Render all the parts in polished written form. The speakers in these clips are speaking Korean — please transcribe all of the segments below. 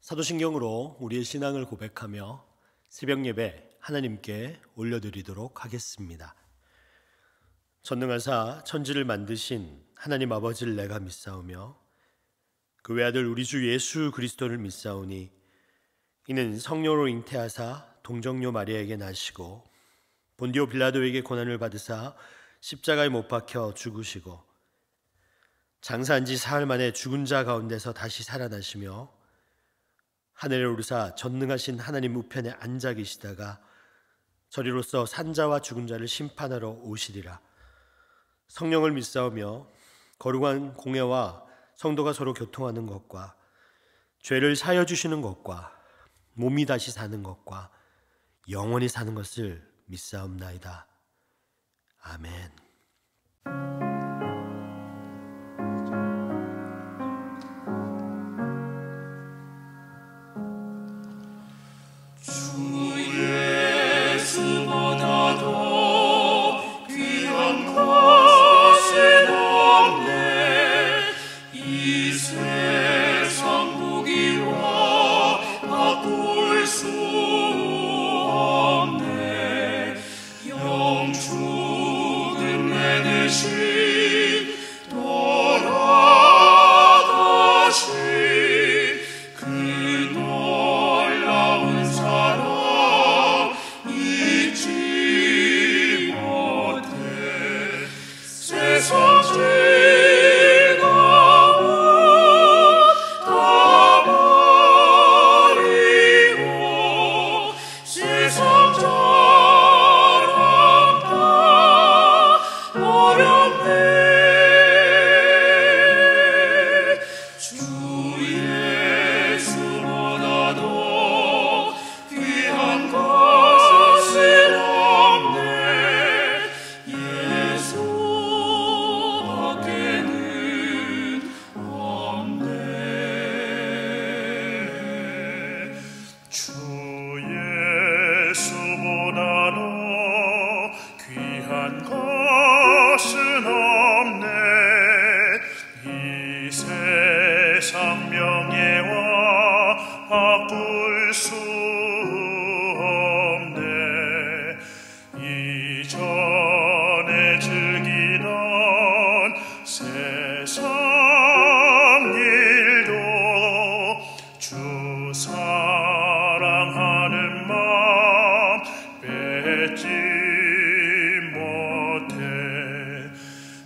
사도신경으로 우리의 신앙을 고백하며 새벽 예배 하나님께 올려드리도록 하겠습니다. 전능하사 천지를 만드신 하나님 아버지를 내가 믿사오며 그 외아들 우리 주 예수 그리스도를 믿사오니 이는 성령으로 잉태하사 동정녀 마리아에게 나시고 본디오 빌라도에게 고난을 받으사 십자가에 못 박혀 죽으시고 장사한 지 사흘 만에 죽은 자 가운데서 다시 살아나시며 하늘에 오르사 전능하신 하나님 우편에 앉아 계시다가 저리로서 산자와 죽은 자를 심판하러 오시리라. 성령을 믿사오며 거룩한 공회와 성도가 서로 교통하는 것과 죄를 사여 주시는 것과 몸이 다시 사는 것과 영원히 사는 것을 믿사옵나이다. 아멘.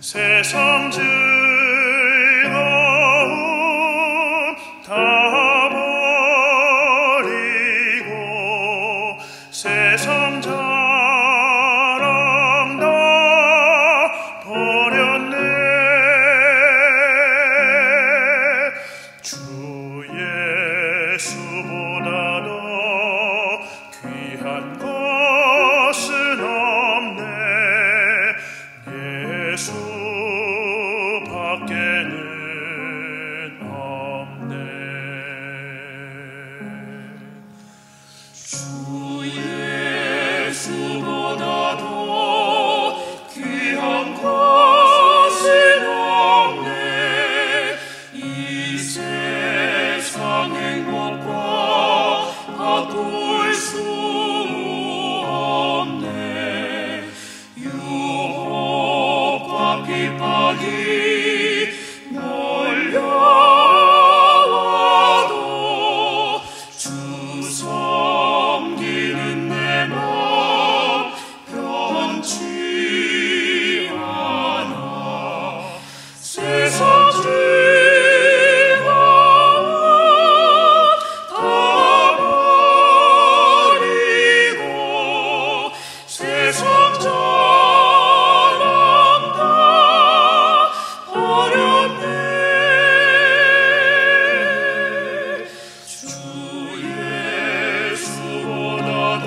세상 즐거움 다 버리고 세상 자랑 다 버렸네. 주 예수보다 더 귀한 것은 없네. 예수 밖에는 없네. 주 예수보다 더 귀한 것은 없네. 이 세상 행복과 바꿀 수 없네. 유혹과 핍박이 몰려와도 주 섬기는 내 맘 변치 않아. 세상 즐거움 다 버리고 세상 자랑 다 버렸네. 주 예수보다 더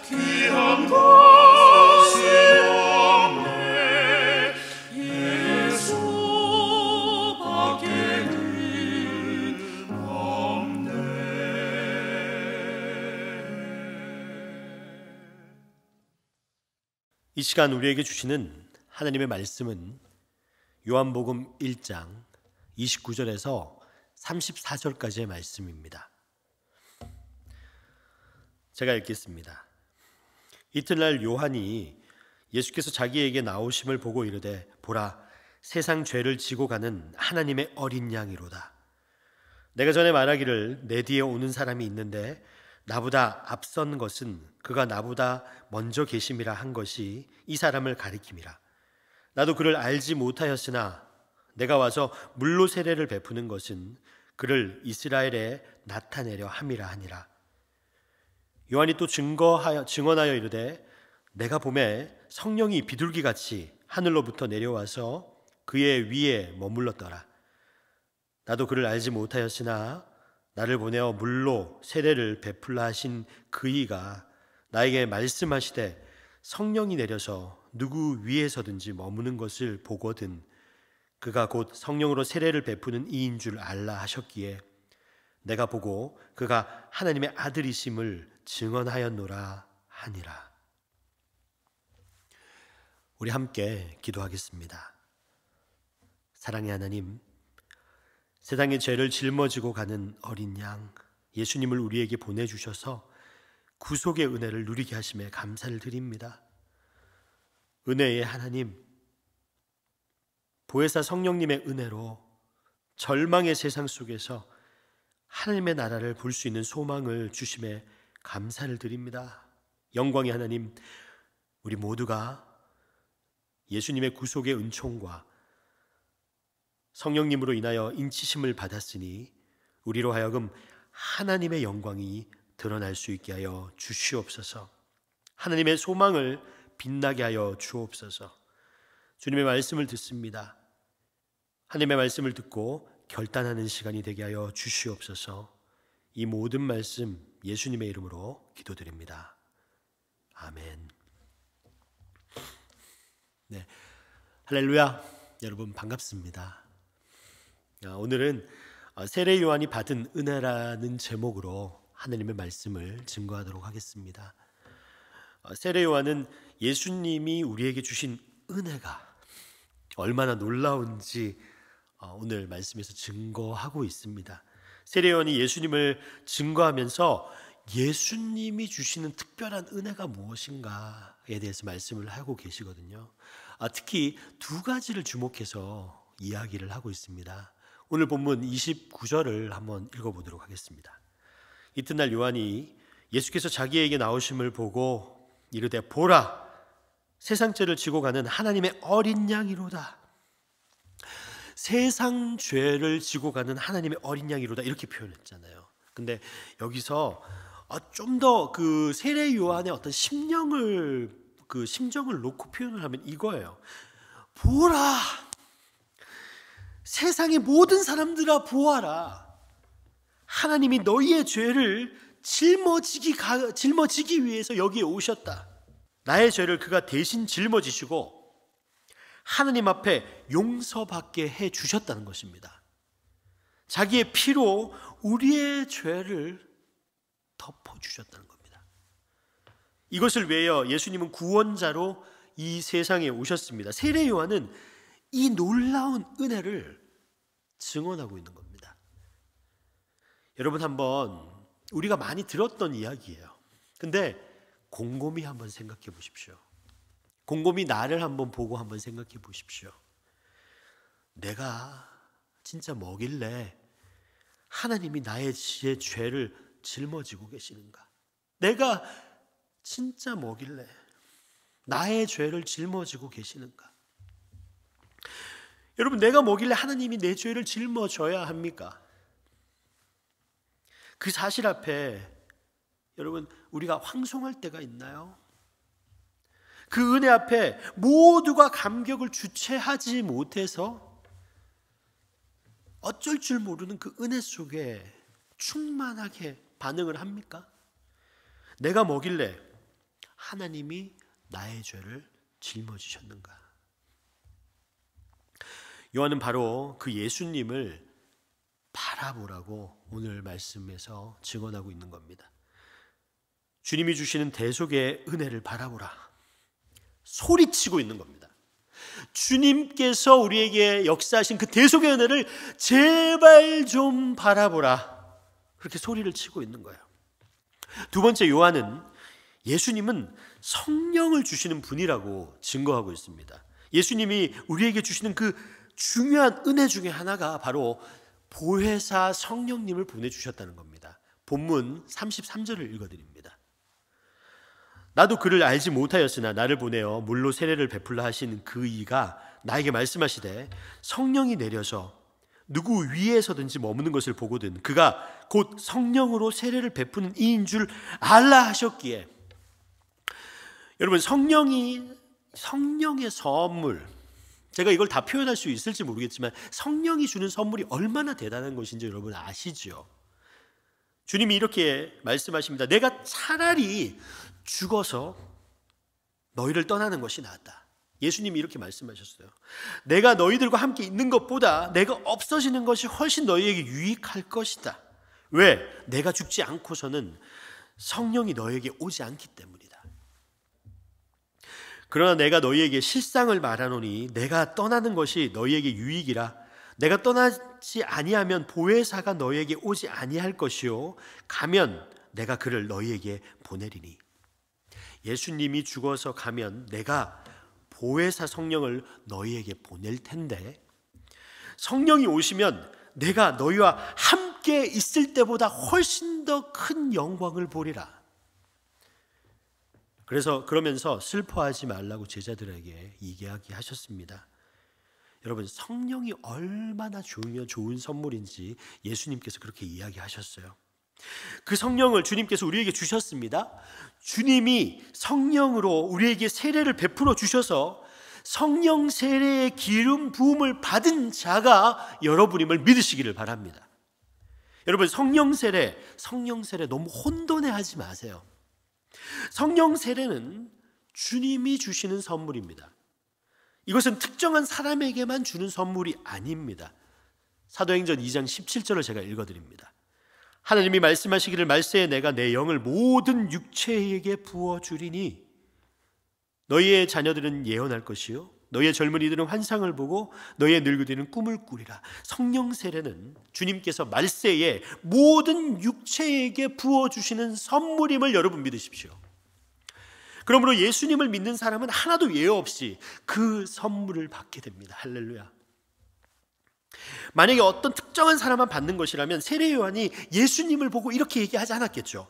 귀한 것은 없네. 예수 밖에는 없네. 이 시간 우리에게 주시는 하나님의 말씀은 요한복음 1장 29절에서 34절까지의 말씀입니다. 제가 읽겠습니다. 이튿날 요한이 예수께서 자기에게 나오심을 보고 이르되 보라, 세상 죄를 지고 가는 하나님의 어린 양이로다. 내가 전에 말하기를 내 뒤에 오는 사람이 있는데 나보다 앞선 것은 그가 나보다 먼저 계심이라 한 것이 이 사람을 가리킴이라. 나도 그를 알지 못하였으나 내가 와서 물로 세례를 베푸는 것은 그를 이스라엘에 나타내려 함이라 하니라. 요한이 또 증언하여 이르되 내가 보매 성령이 비둘기같이 하늘로부터 내려와서 그의 위에 머물렀더라. 나도 그를 알지 못하였으나 나를 보내어 물로 세례를 베풀라 하신 그이가 나에게 말씀하시되 성령이 내려서 누구 위에서든지 머무는 것을 보거든 그가 곧 성령으로 세례를 베푸는 이인 줄 알라 하셨기에 내가 보고 그가 하나님의 아들이심을 증언하였노라 하니라. 우리 함께 기도하겠습니다. 사랑의 하나님, 세상의 죄를 짊어지고 가는 어린 양 예수님을 우리에게 보내주셔서 구속의 은혜를 누리게 하심에 감사를 드립니다. 은혜의 하나님, 보혜사 성령님의 은혜로 절망의 세상 속에서 하나님의 나라를 볼 수 있는 소망을 주심에 감사를 드립니다. 영광의 하나님, 우리 모두가 예수님의 구속의 은총과 성령님으로 인하여 인치심을 받았으니 우리로 하여금 하나님의 영광이 드러날 수 있게 하여 주시옵소서. 하나님의 소망을 빛나게 하여 주옵소서. 주님의 말씀을 듣습니다. 하나님의 말씀을 듣고 결단하는 시간이 되게 하여 주시옵소서. 이 모든 말씀 예수님의 이름으로 기도드립니다. 아멘. 네, 할렐루야. 여러분 반갑습니다. 오늘은 세례 요한이 받은 은혜라는 제목으로 하나님의 말씀을 증거하도록 하겠습니다. 세례 요한은 예수님이 우리에게 주신 은혜가 얼마나 놀라운지 오늘 말씀에서 증거하고 있습니다. 세례 요한이 예수님을 증거하면서 예수님이 주시는 특별한 은혜가 무엇인가에 대해서 말씀을 하고 계시거든요. 특히 두 가지를 주목해서 이야기를 하고 있습니다. 오늘 본문 29절을 한번 읽어보도록 하겠습니다. 이튿날 요한이 예수께서 자기에게 나오심을 보고 이르되 보라, 세상 죄를 지고 가는 하나님의 어린 양이로다. 세상 죄를 지고 가는 하나님의 어린 양이로다 이렇게 표현했잖아요. 근데 여기서 좀 더 그 세례 요한의 어떤 심정을 놓고 표현을 하면 이거예요. 보라, 세상의 모든 사람들아 보아라. 하나님이 너희의 죄를 짊어지기 위해서 여기에 오셨다. 나의 죄를 그가 대신 짊어지시고 하나님 앞에 용서받게 해 주셨다는 것입니다. 자기의 피로 우리의 죄를 덮어주셨다는 겁니다. 이것을 위하여 예수님은 구원자로 이 세상에 오셨습니다. 세례 요한은 이 놀라운 은혜를 증언하고 있는 겁니다. 여러분, 한번 우리가 많이 들었던 이야기예요. 근데 곰곰이 한번 생각해 보십시오. 곰곰이 나를 한번 보고 한번 생각해 보십시오. 내가 진짜 뭐길래 하나님이 나의 죄를 짊어지고 계시는가? 내가 진짜 뭐길래 나의 죄를 짊어지고 계시는가? 여러분, 내가 뭐길래 하나님이 내 죄를 짊어져야 합니까? 그 사실 앞에 여러분, 우리가 황송할 때가 있나요? 그 은혜 앞에 모두가 감격을 주체하지 못해서 어쩔 줄 모르는 그 은혜 속에 충만하게 반응을 합니까? 내가 뭐길래 하나님이 나의 죄를 짊어지셨는가? 요한은 바로 그 예수님을 바라보라고 오늘 말씀에서 증언하고 있는 겁니다. 주님이 주시는 대속의 은혜를 바라보라. 소리치고 있는 겁니다. 주님께서 우리에게 역사하신 그 대속의 은혜를 제발 좀 바라보라. 그렇게 소리를 치고 있는 거예요. 두 번째, 요한은 예수님은 성령을 주시는 분이라고 증거하고 있습니다. 예수님이 우리에게 주시는 그 중요한 은혜 중에 하나가 바로 보혜사 성령님을 보내주셨다는 겁니다. 본문 33절을 읽어드립니다. 나도 그를 알지 못하였으나 나를 보내어 물로 세례를 베풀라 하신 그 이가 나에게 말씀하시되 성령이 내려서 누구 위에서든지 머무는 것을 보거든 그가 곧 성령으로 세례를 베푸는 이인 줄 알라 하셨기에. 여러분, 성령의 선물, 제가 이걸 다 표현할 수 있을지 모르겠지만 성령이 주는 선물이 얼마나 대단한 것인지 여러분 아시죠? 주님이 이렇게 말씀하십니다. 내가 차라리 죽어서 너희를 떠나는 것이 낫다. 예수님이 이렇게 말씀하셨어요. 내가 너희들과 함께 있는 것보다 내가 없어지는 것이 훨씬 너희에게 유익할 것이다. 왜? 내가 죽지 않고서는 성령이 너희에게 오지 않기 때문이다. 그러나 내가 너희에게 실상을 말하노니 내가 떠나는 것이 너희에게 유익이라. 내가 떠나지 아니하면 보혜사가 너희에게 오지 아니할 것이요 가면 내가 그를 너희에게 보내리니. 예수님이 죽어서 가면 내가 보혜사 성령을 너희에게 보낼 텐데 성령이 오시면 내가 너희와 함께 있을 때보다 훨씬 더 큰 영광을 보리라. 그러면서 슬퍼하지 말라고 제자들에게 이야기하셨습니다. 여러분, 성령이 얼마나 좋은 선물인지 예수님께서 그렇게 이야기하셨어요. 그 성령을 주님께서 우리에게 주셨습니다. 주님이 성령으로 우리에게 세례를 베풀어 주셔서 성령 세례의 기름 부음을 받은 자가 여러분임을 믿으시기를 바랍니다. 여러분, 성령 세례 너무 혼돈해하지 마세요. 성령 세례는 주님이 주시는 선물입니다. 이것은 특정한 사람에게만 주는 선물이 아닙니다. 사도행전 2장 17절을 제가 읽어드립니다. 하나님이 말씀하시기를 말세에 내가 내 영을 모든 육체에게 부어주리니 너희의 자녀들은 예언할 것이요 너희의 젊은이들은 환상을 보고 너희의 늙은이들은 꿈을 꾸리라. 성령 세례는 주님께서 말세에 모든 육체에게 부어주시는 선물임을 여러분 믿으십시오. 그러므로 예수님을 믿는 사람은 하나도 예외 없이 그 선물을 받게 됩니다. 할렐루야. 만약에 어떤 특정한 사람만 받는 것이라면 세례 요한이 예수님을 보고 이렇게 얘기하지 않았겠죠.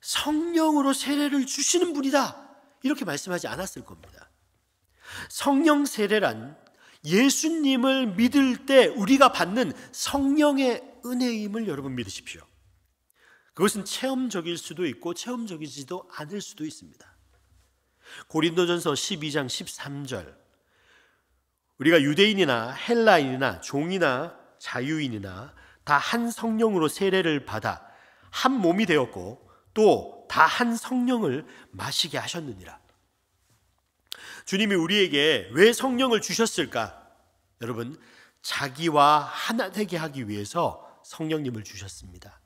성령으로 세례를 주시는 분이다, 이렇게 말씀하지 않았을 겁니다. 성령 세례란 예수님을 믿을 때 우리가 받는 성령의 은혜임을 여러분 믿으십시오. 그것은 체험적일 수도 있고 체험적이지도 않을 수도 있습니다. 고린도전서 12장 13절, 우리가 유대인이나 헬라인이나 종이나 자유인이나 다 한 성령으로 세례를 받아 한 몸이 되었고 또 다 한 성령을 마시게 하셨느니라. 주님이 우리에게 왜 성령을 주셨을까? 여러분, 자기와 하나 되게 하기 위해서 성령님을 주셨습니다.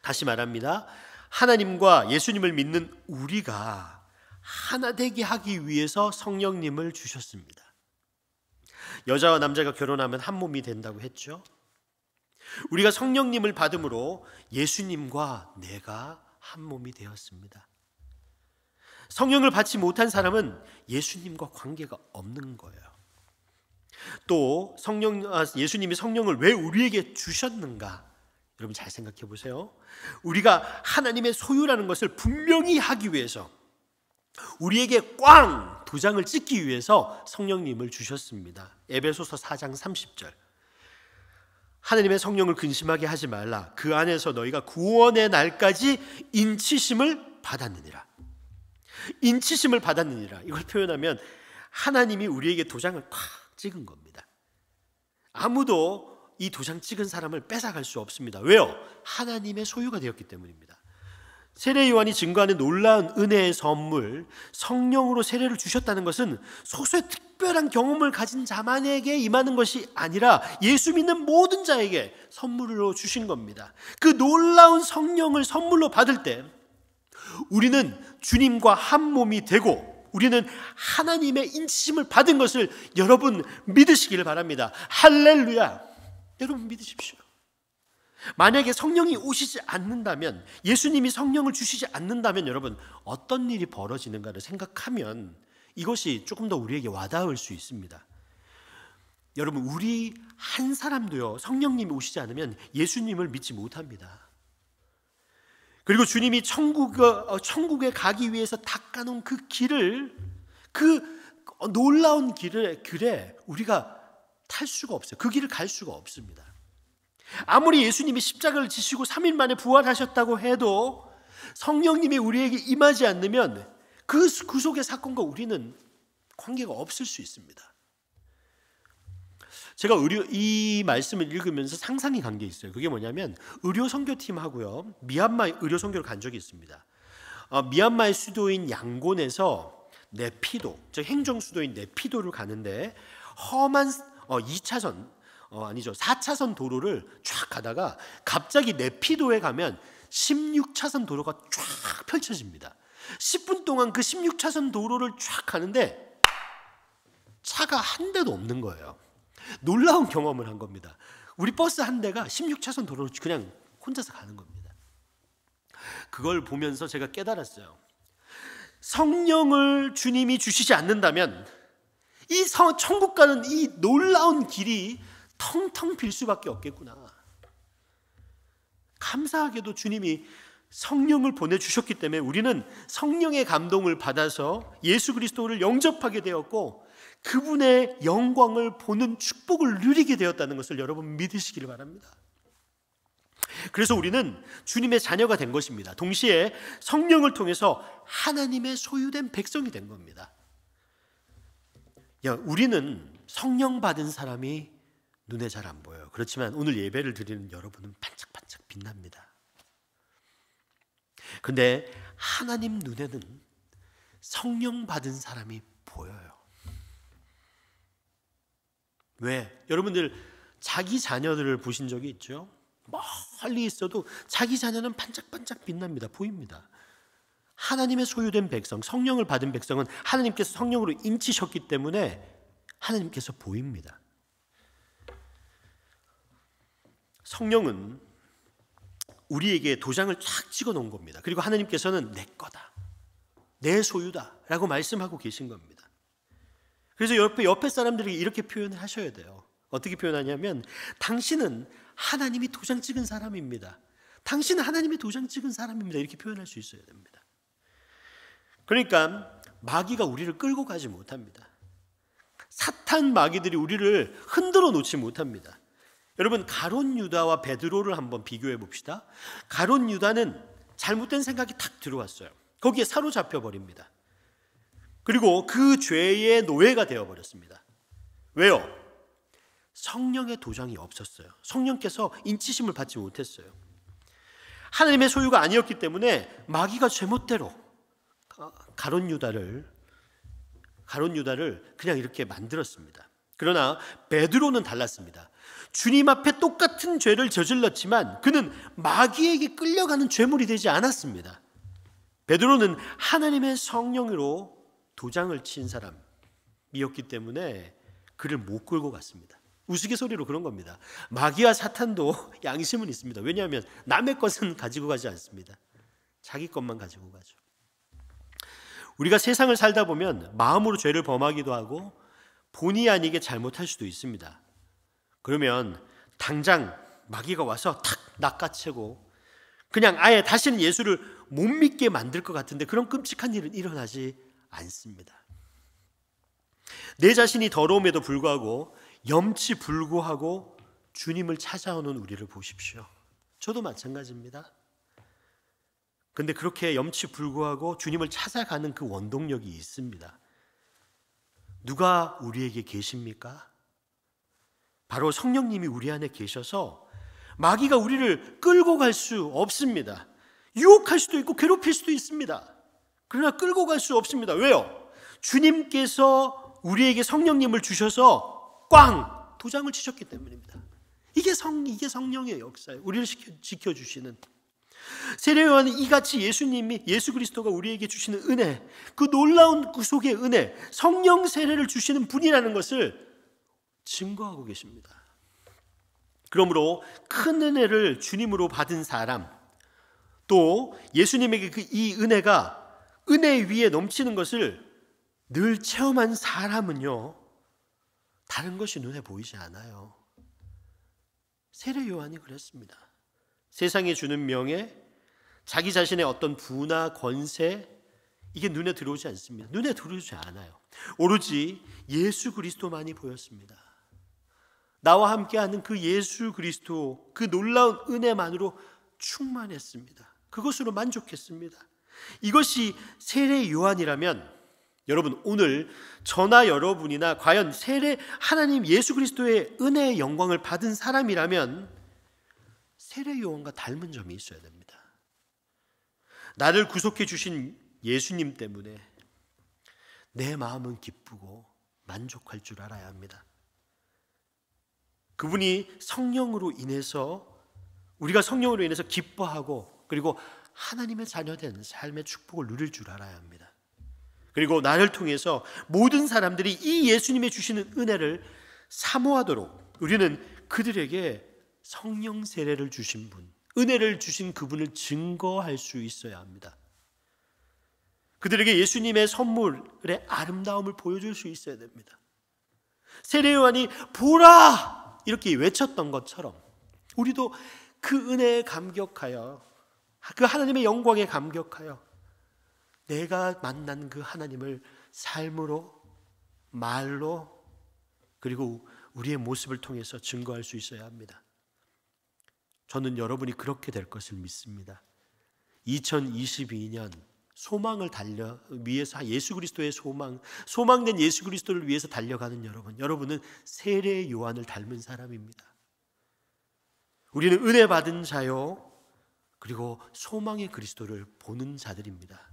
다시 말합니다. 하나님과 예수님을 믿는 우리가 하나 되게 하기 위해서 성령님을 주셨습니다. 여자와 남자가 결혼하면 한 몸이 된다고 했죠. 우리가 성령님을 받음으로 예수님과 내가 한 몸이 되었습니다. 성령을 받지 못한 사람은 예수님과 관계가 없는 거예요. 또 예수님이 성령을 왜 우리에게 주셨는가? 여러분 잘 생각해 보세요. 우리가 하나님의 소유라는 것을 분명히 하기 위해서, 우리에게 꽝 도장을 찍기 위해서 성령님을 주셨습니다. 에베소서 4장 30절, 하나님의 성령을 근심하게 하지 말라. 그 안에서 너희가 구원의 날까지 인치심을 받았느니라. 인치심을 받았느니라, 이걸 표현하면 하나님이 우리에게 도장을 콱 찍은 겁니다. 아무도 이 도장 찍은 사람을 뺏어갈 수 없습니다. 왜요? 하나님의 소유가 되었기 때문입니다. 세례 요한이 증거하는 놀라운 은혜의 선물, 성령으로 세례를 주셨다는 것은 소수의 특별한 경험을 가진 자만에게 임하는 것이 아니라 예수 믿는 모든 자에게 선물로 주신 겁니다. 그 놀라운 성령을 선물로 받을 때 우리는 주님과 한 몸이 되고 우리는 하나님의 인치심을 받은 것을 여러분 믿으시기를 바랍니다. 할렐루야. 여러분 믿으십시오. 만약에 성령이 오시지 않는다면, 예수님이 성령을 주시지 않는다면 여러분 어떤 일이 벌어지는가를 생각하면 이것이 조금 더 우리에게 와닿을 수 있습니다. 여러분, 우리 한 사람도요, 성령님이 오시지 않으면 예수님을 믿지 못합니다. 그리고 주님이 천국에 가기 위해서 닦아놓은 그 길을, 그 놀라운 길에 우리가 탈 수가 없어요. 그 길을 갈 수가 없습니다. 아무리 예수님이 십자가를 지시고 3일 만에 부활하셨다고 해도 성령님이 우리에게 임하지 않으면 그 속의 사건과 우리는 관계가 없을 수 있습니다. 제가 이 말씀을 읽으면서 상상이 간 게 있어요. 그게 뭐냐면 의료 선교팀하고요, 미얀마 의료 선교를 간 적이 있습니다. 미얀마의 수도인 양곤에서 네피도, 즉 행정 수도인 네피도를 가는데 험한 4차선 도로를 쫙 가다가 갑자기 네피도에 가면 16차선 도로가 쫙 펼쳐집니다. 10분 동안 그 16차선 도로를 쫙 가는데 차가 한 대도 없는 거예요. 놀라운 경험을 한 겁니다. 우리 버스 한 대가 16차선 도로를 그냥 혼자서 가는 겁니다. 그걸 보면서 제가 깨달았어요. 성령을 주님이 주시지 않는다면 이 천국 가는 이 놀라운 길이 텅텅 빌 수밖에 없겠구나. 감사하게도 주님이 성령을 보내주셨기 때문에 우리는 성령의 감동을 받아서 예수 그리스도를 영접하게 되었고 그분의 영광을 보는 축복을 누리게 되었다는 것을 여러분 믿으시기를 바랍니다. 그래서 우리는 주님의 자녀가 된 것입니다. 동시에 성령을 통해서 하나님의 소유된 백성이 된 겁니다. 우리는 성령 받은 사람이 눈에 잘 안 보여요. 그렇지만 오늘 예배를 드리는 여러분은 반짝반짝 빛납니다. 근데 하나님 눈에는 성령 받은 사람이 보여요. 왜? 여러분들 자기 자녀들을 보신 적이 있죠? 멀리 있어도 자기 자녀는 반짝반짝 빛납니다. 보입니다. 하나님의 소유된 백성, 성령을 받은 백성은 하나님께서 성령으로 인치셨기 때문에 하나님께서 보입니다. 성령은 우리에게 도장을 쫙 찍어 놓은 겁니다. 그리고 하나님께서는 내 거다, 내 소유다 라고 말씀하고 계신 겁니다. 그래서 옆에 사람들에게 이렇게 표현을 하셔야 돼요. 어떻게 표현하냐면 당신은 하나님이 도장 찍은 사람입니다. 당신은 하나님이 도장 찍은 사람입니다. 이렇게 표현할 수 있어야 됩니다. 그러니까 마귀가 우리를 끌고 가지 못합니다. 사탄 마귀들이 우리를 흔들어 놓지 못합니다. 여러분, 가룟 유다와 베드로를 한번 비교해 봅시다. 가룟 유다는 잘못된 생각이 탁 들어왔어요. 거기에 사로잡혀 버립니다. 그리고 그 죄의 노예가 되어버렸습니다. 왜요? 성령의 도장이 없었어요. 성령께서 인치심을 받지 못했어요. 하나님의 소유가 아니었기 때문에 마귀가 제멋대로 가룟 유다를 그냥 이렇게 만들었습니다. 그러나 베드로는 달랐습니다. 주님 앞에 똑같은 죄를 저질렀지만 그는 마귀에게 끌려가는 죄물이 되지 않았습니다. 베드로는 하나님의 성령으로 도장을 친 사람이었기 때문에 그를 못 끌고 갔습니다. 우스갯소리로 그런 겁니다. 마귀와 사탄도 양심은 있습니다. 왜냐하면 남의 것은 가지고 가지 않습니다. 자기 것만 가지고 가죠. 우리가 세상을 살다 보면 마음으로 죄를 범하기도 하고 본의 아니게 잘못할 수도 있습니다. 그러면 당장 마귀가 와서 탁 낚아채고 그냥 아예 다시는 예수를 못 믿게 만들 것 같은데 그런 끔찍한 일은 일어나지 않습니다. 내 자신이 더러움에도 불구하고 염치불구하고 주님을 찾아오는 우리를 보십시오. 저도 마찬가지입니다. 근데 그렇게 염치불구하고 주님을 찾아가는 그 원동력이 있습니다. 누가 우리에게 계십니까? 바로 성령님이 우리 안에 계셔서 마귀가 우리를 끌고 갈 수 없습니다. 유혹할 수도 있고 괴롭힐 수도 있습니다. 그러나 끌고 갈 수 없습니다. 왜요? 주님께서 우리에게 성령님을 주셔서 꽝! 도장을 치셨기 때문입니다. 이게 성령의 역사예요. 우리를 지켜주시는. 세례 요한은 이같이 예수 그리스도가 우리에게 주시는 은혜, 그 놀라운 구속의 은혜, 성령 세례를 주시는 분이라는 것을 증거하고 계십니다. 그러므로 큰 은혜를 주님으로 받은 사람, 또 예수님에게 이 은혜가 은혜 위에 넘치는 것을 늘 체험한 사람은요, 다른 것이 눈에 보이지 않아요. 세례 요한이 그랬습니다. 세상에 주는 명예, 자기 자신의 어떤 부나 권세, 이게 눈에 들어오지 않습니다. 눈에 들어오지 않아요. 오로지 예수 그리스도만이 보였습니다. 나와 함께하는 그 예수 그리스도, 그 놀라운 은혜만으로 충만했습니다. 그것으로 만족했습니다. 이것이 세례 요한이라면, 여러분 오늘 저나 여러분이나 과연 하나님 예수 그리스도의 은혜의 영광을 받은 사람이라면 세례 요한과 닮은 점이 있어야 됩니다. 나를 구속해 주신 예수님 때문에 내 마음은 기쁘고 만족할 줄 알아야 합니다. 그분이 성령으로 인해서, 우리가 성령으로 인해서 기뻐하고 그리고 하나님의 자녀된 삶의 축복을 누릴 줄 알아야 합니다. 그리고 나를 통해서 모든 사람들이 이 예수님의 주시는 은혜를 사모하도록 우리는 그들에게 성령 세례를 주신 분, 은혜를 주신 그분을 증거할 수 있어야 합니다. 그들에게 예수님의 선물의 아름다움을 보여줄 수 있어야 됩니다. 세례 요한이 보라! 이렇게 외쳤던 것처럼 우리도 그 은혜에 감격하여, 그 하나님의 영광에 감격하여 내가 만난 그 하나님을 삶으로, 말로, 그리고 우리의 모습을 통해서 증거할 수 있어야 합니다. 저는 여러분이 그렇게 될 것을 믿습니다. 2022년 소망을 위해서, 예수 그리스도의 소망된 예수 그리스도를 위해서 달려가는 여러분은 세례 요한을 닮은 사람입니다. 우리는 은혜 받은 자요, 그리고 소망의 그리스도를 보는 자들입니다.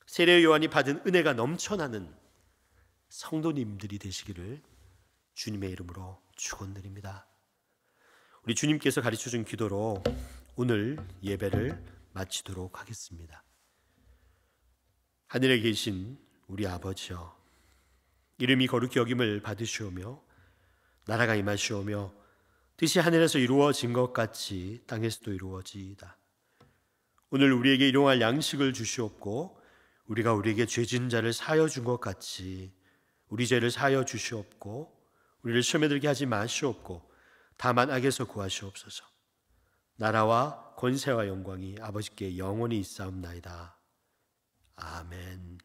세례 요한이 받은 은혜가 넘쳐나는 성도님들이 되시기를 주님의 이름으로 축원드립니다. 우리 주님께서 가르쳐준 기도로 오늘 예배를 마치도록 하겠습니다. 하늘에 계신 우리 아버지여, 이름이 거룩히 여김을 받으시오며 나라가 임하시오며 뜻이 하늘에서 이루어진 것 같이 땅에서도 이루어지이다. 오늘 우리에게 일용할 양식을 주시옵고 우리가 우리에게 죄진 자를 사하여 준 것 같이 우리 죄를 사하여 주시옵고 우리를 시험에 들게 하지 마시옵고 다만 악에서 구하시옵소서. 나라와 권세와 영광이 아버지께 영원히 있사옵나이다. 아멘.